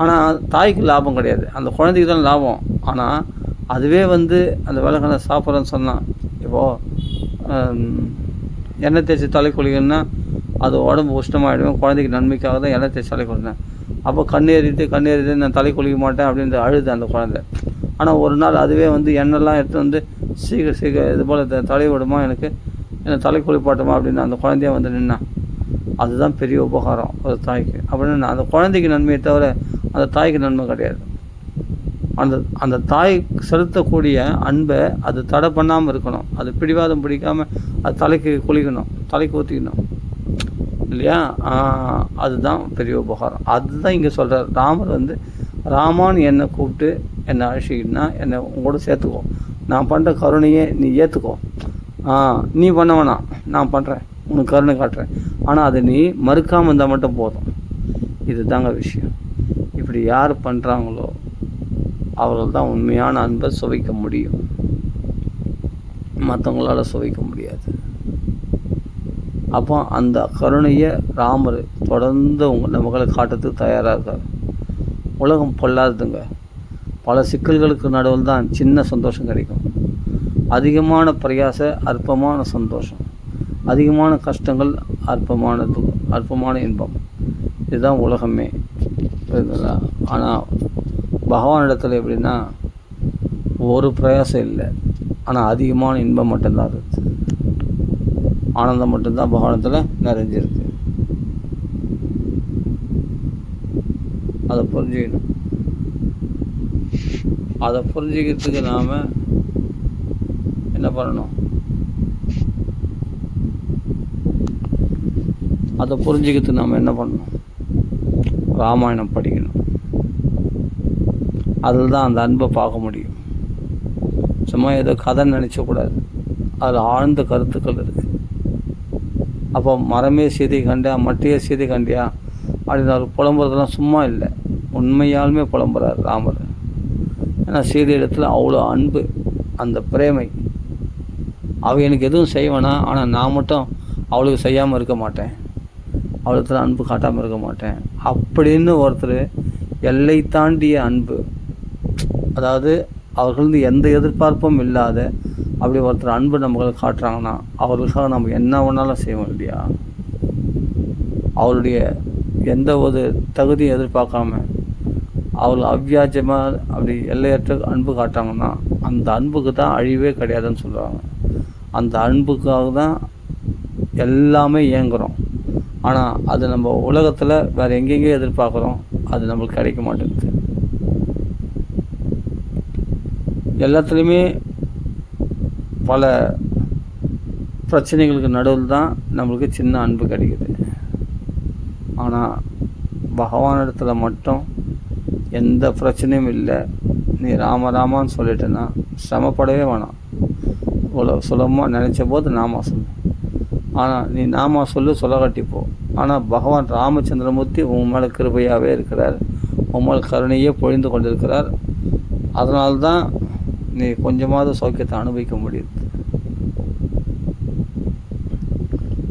ஆனால் தாய்க்கு லாபம் கிடையாது, அந்த குழந்தைக்கு தான் லாபம். ஆனால் அதுவே அந்த விளக்கெண்ணெய் சாப்பிட்றேன்னு சொன்னான். இப்போது எண்ணெய் தேய்ச்சி தலை குளிக்கணுன்னா அது உடம்பு உஷ்ணமாகிடுவேன், குழந்தைக்கு நன்மைக்காக தான் எண்ணெய் தேய்ச்சி தலை குளிக்கிறேன். அப்போ கண்ணேறிட்டு நான் தலை குளிக்க மாட்டேன் அப்படின்னு அழுது அந்த குழந்தை. ஆனால் ஒரு நாள் அதுவே எண்ணெய்லாம் எடுத்து சீக்கிரம் இது போல் தலை விடுமா, என்னை தலை குளிப்பாட்டுமா அப்படின்னு அந்த குழந்தைய நின்னா. அதுதான் பெரிய உபகாரம் ஒரு தாய்க்கு. அப்படின்னு அந்த குழந்தைக்கு நன்மையை தவிர அந்த தாய்க்கு நன்மை கிடையாது. அந்த தாய் செலுத்தக்கூடிய அன்பை அது தடை பண்ணாமல் இருக்கணும், அது பிடிவாதம் பிடிக்காமல் அது தலைக்கு குளிக்கணும், தலைக்கு ஊற்றிக்கணும் இல்லையா. அதுதான் பெரிய உபகாரம். அதுதான் இங்கே சொல்கிறார். ராமர் ராமான்னு என்னை கூப்பிட்டு என்னை அழைச்சிக்கிட்டுனா என்னை உங்களோட சேர்த்துக்கோ, நான் பண்ணுற கருணையே நீ ஏற்றுக்கோ, நீ பண்ண வேணாம், நான் பண்ணுறேன், உனக்கு கருணை காட்டுறேன், ஆனால் அதை நீ மறுக்காமல் இருந்தால் மட்டும் போதும். இது தாங்க விஷயம். இப்படி யார் பண்ணுறாங்களோ அவர்கள் தான் உண்மையான அன்பை சுவைக்க முடியும், மற்றவங்களால் சுவைக்க முடியாது. அப்போ அந்த கருணையை ராமர் தொடர்ந்து மக்களை காட்டுறதுக்கு தயாராக இருக்கார். உலகம் பொல்லாதுங்க, பல சிக்கல்களுக்கு நடுவில் தான் சின்ன சந்தோஷம் கிடைக்கும். அதிகமான பிரயாச அற்பமான சந்தோஷம், அதிகமான கஷ்டங்கள் அற்பமான இன்பம். இதுதான் உலகமே. ஆனால் பகவானிடத்தில் எப்படின்னா ஒரு பிரயாசம் இல்லை, ஆனால் அதிகமான இன்பம் மட்டும்தான் இருக்குது, ஆனந்தம் மட்டும்தான் பகவானத்தில் நிறைஞ்சிருக்கு. அதை புரிஞ்சுக்கணும். அதை புரிஞ்சுக்கிறதுக்கு நாம் என்ன பண்ணணும்? அதை புரிஞ்சுக்கிறதுக்கு நாம் என்ன பண்ணணும்? ராமாயணம் படிக்கணும். அதில் தான் அந்த அன்பை பார்க்க முடியும். சும்மா ஏதோ கதை நினச்சக்கூடாது, அதில் ஆழ்ந்த கருத்துக்கள் இருக்குது. அப்போ மரமே சீதை கண்டியா, மட்டையே சீதை கண்டியா அப்படின்னு அவர் புலம்புறதெல்லாம் சும்மா இல்லை, உண்மையாலுமே புலம்புறார் ராமர். ஏன்னா சீதை இடத்துல அவ்வளோ அன்பு, அந்த பிரேமை. அவள் எனக்கு எதுவும் செய்வேனா, ஆனால் நான் மட்டும் அவளுக்கு செய்யாமல் இருக்க மாட்டேன், அவளுக்கு அன்பு காட்டாமல் இருக்க மாட்டேன் அப்படின்னு ஒருத்தர் எல்லை தாண்டிய அன்பு. அதாவது அவர்கள் எந்த எதிர்பார்ப்பும் இல்லாத அப்படி ஒருத்தர் அன்பு நம்மளுக்கு காட்டுறாங்கன்னா அவர்களுக்காக நம்ம என்ன வேணாலும் செய்வோம் இல்லையா. அவருடைய எந்த ஒரு தகுதியும் எதிர்பார்க்காம அவர்கள் அவ்வியாஜமாக அப்படி எல்லையற்ற அன்பு காட்டுறாங்கன்னா அந்த அன்புக்கு தான் அழிவே கிடையாதுன்னு சொல்கிறாங்க. அந்த அன்புக்காக தான் எல்லாமே இயங்குகிறோம். ஆனால் அது நம்ம உலகத்தில் வேறு எங்கெங்கே எதிர்பார்க்குறோம், அது நம்மளுக்கு கிடைக்க மாட்டேங்குது. எல்லாத்துலேயுமே பல பிரச்சனைகளுக்கு நடுவில் தான் நம்மளுக்கு சின்ன அன்பு கிடைக்குது. ஆனால் பகவானிடத்தில் மட்டும் எந்த பிரச்சனையும் இல்லை. நீ ராமான்னு சொல்லிட்டேன்னா சிரமப்படவே வேணாம், இவ்வளோ சுலபமாக நினச்ச போது நாமா சொல்லு. ஆனால் நீ நாமா சொல்ல கட்டிப்போ. ஆனால் பகவான் ராமச்சந்திரமூர்த்தி உன் மேலே கிருபையாகவே இருக்கிறார், உன் மேலே கருணையே பொழிந்து கொண்டிருக்கிறார். அதனால்தான் நீ கொஞ்சமாவது சௌக்கியத்தை அனுபவிக்க முடியுது.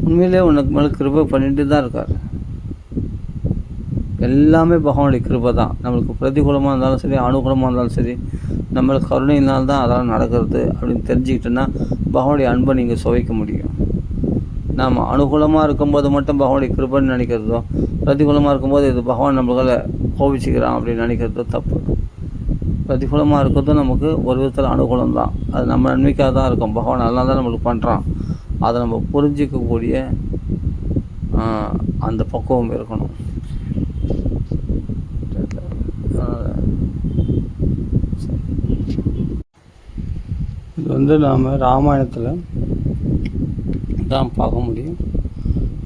உண்மையிலே உனக்கு மேலே கிருபை பண்ணிட்டு தான் இருக்கார். எல்லாமே பகவானுடைய கிருபை தான். நம்மளுக்கு பிரதிகூலமாக இருந்தாலும் சரி, அனுகூலமாக இருந்தாலும் சரி, நம்மளுக்கு கருணையினால் தான் அதெல்லாம் நடக்கிறது அப்படின்னு தெரிஞ்சுக்கிட்டோன்னா பகவானுடைய அன்பை நீங்கள் சுவைக்க முடியும். நாம் அனுகூலமாக இருக்கும்போது மட்டும் பகவானுடைய கிருபைன்னு நினைக்கிறதோ, பிரதிகூலமாக இருக்கும்போது இது பகவான் நம்மளால் கோபிச்சுக்கிறான் அப்படின்னு நினைக்கிறதோ தப்பு. பிரதிகூலமாக இருக்கிறதும் நமக்கு ஒரு விதத்தில் அனுகூலம் தான். அது நம்ம நன்மைக்காக தான் இருக்கும். பகவான் அதனால தான் நம்மளுக்கு பண்ணுறான். அதை நம்ம புரிஞ்சிக்கக்கூடிய அந்த பக்குவம் இருக்கணும். இது நாம் ராமாயணத்தில் தான் பார்க்க முடியும்.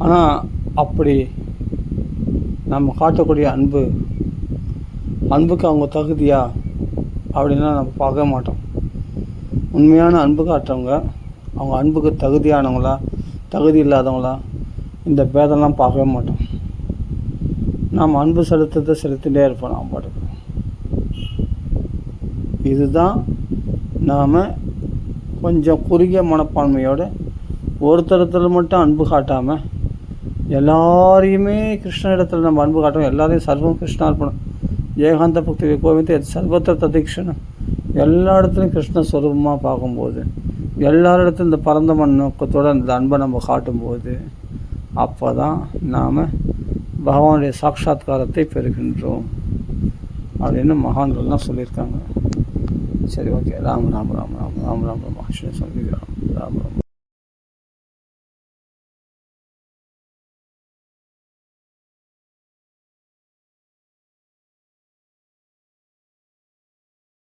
ஆனால் அப்படி நம்ம காட்டக்கூடிய அன்புக்கு அவங்க தகுதியா அப்படின்னா நம்ம பார்க்க மாட்டோம். உண்மையான அன்பு காட்டுறவங்க அவங்க அன்புக்கு தகுதியானவங்களா தகுதி இல்லாதவங்களா இந்த பேதம்லாம் பார்க்கவே மாட்டோம். நாம் அன்பு செலுத்திகிட்டே இருப்போம். நாம் பாட்டுக்கு இதுதான் நாம் கொஞ்சம் குறுகிய மனப்பான்மையோடு ஒருத்தரத்தில் மட்டும் அன்பு காட்டாமல் எல்லாரையுமே கிருஷ்ணனிடத்தில் நம்ம அன்பு காட்டுவோம். எல்லாரையும் சர்வம் கிருஷ்ணார்ப்பணம் ஏகாந்த பக்தி கோவிந்த சர்வத்திர ததிக்ஷணம் எல்லா இடத்துலையும் கிருஷ்ணஸ்வரூபமாக பார்க்கும்போது, எல்லாரிடத்துலையும் இந்த பரந்த மண் நோக்கத்தோடு அந்த அன்பை நம்ம காட்டும்போது அப்போ தான் நாம் பகவானுடைய சாட்சாத்காரத்தை பெறுகின்றோம் அப்படின்னு மகான்கள்லாம் சொல்லியிருக்காங்க. சரி, ஓகே. ராம் ராம் ராம் ராம் ராம் ராம் ராம் ராம் ராம் ராம் ராம்.